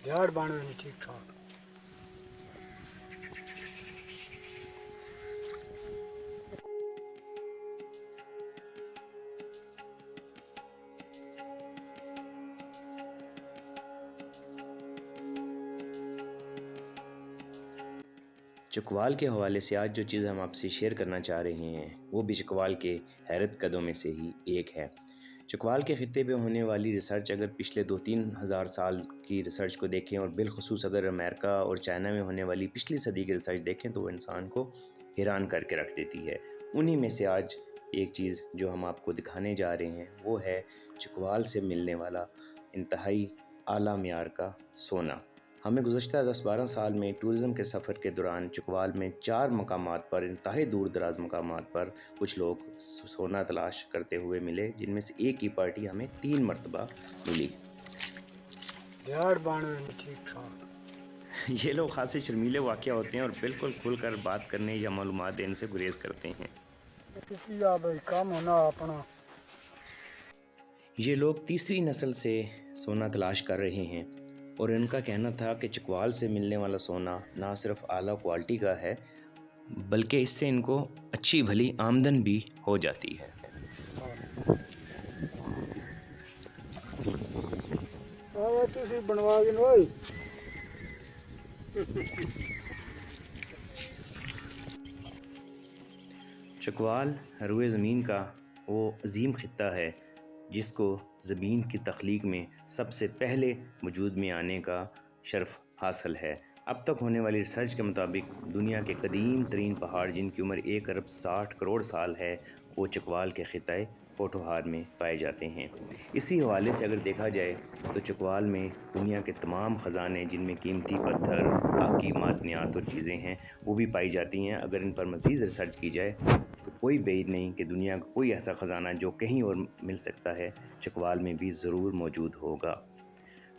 झाड़ बाने में ठीक ठाक। चकवाल के हवाले से आज जो चीज़ हम आपसे शेयर करना चाह रहे हैं वो भी चकवाल के हैरत कदों में से ही एक है। चकवाल के ख़ित्ते पे होने वाली रिसर्च अगर पिछले 2-3 हज़ार साल की रिसर्च को देखें और बिलखसूस अगर अमेरिका और चाइना में होने वाली पिछली सदी की रिसर्च देखें तो वो इंसान को हैरान करके रख देती है। उन्हीं में से आज एक चीज़ जो हम आपको दिखाने जा रहे हैं वो है चकवाल से मिलने वाला इंतहाई आला मियार का सोना। हमें गुज़श्ता 10-12 साल में टूरिज़म के सफ़र के दौरान चकवाल में 4 मकामात पर इंतहाई दूर दराज मकामात पर कुछ लोग सोना तलाश करते हुए मिले, जिनमें से एक ही पार्टी हमें 3 मरतबा मिली। झाड़ बाने में ठीक ठाक। ये लोग खासे शर्मीले वाक़या होते हैं और बिल्कुल खुलकर बात करने या मालूमात देने से गुरेज करते हैं। किसी या भाई काम होना अपना। ये लोग तीसरी नस्ल से सोना तलाश कर रहे हैं और इनका कहना था कि चकवाल से मिलने वाला सोना ना सिर्फ आला क्वालिटी का है बल्कि इससे इनको अच्छी भली आमदन भी हो जाती है। तुसी बनवा के भाई। चकवाल रुए ज़मीन का वो अजीम ख़ित्ता है जिसको ज़मीन की तख्लीक में सबसे पहले वजूद में आने का शर्फ हासिल है। अब तक होने वाली रिसर्च के मुताबिक दुनिया के कदीम तरीन पहाड़ जिनकी उम्र 1 अरब 60 करोड़ साल है वो चकवाल के ख़ित्ते पोठोहार में पाए जाते हैं। इसी हवाले से अगर देखा जाए तो चकवाल में दुनिया के तमाम ख़जाने जिनमें कीमती पत्थर, बाकी मादनियात और चीज़ें हैं वो भी पाई जाती हैं। अगर इन पर मज़ीद रिसर्च की जाए तो कोई बैद नहीं कि दुनिया का कोई ऐसा ख़जाना जो कहीं और मिल सकता है चकवाल में भी ज़रूर मौजूद होगा।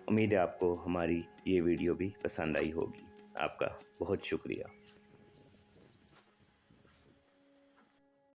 उम्मीद है आपको हमारी ये वीडियो भी पसंद आई होगी। आपका बहुत शुक्रिया।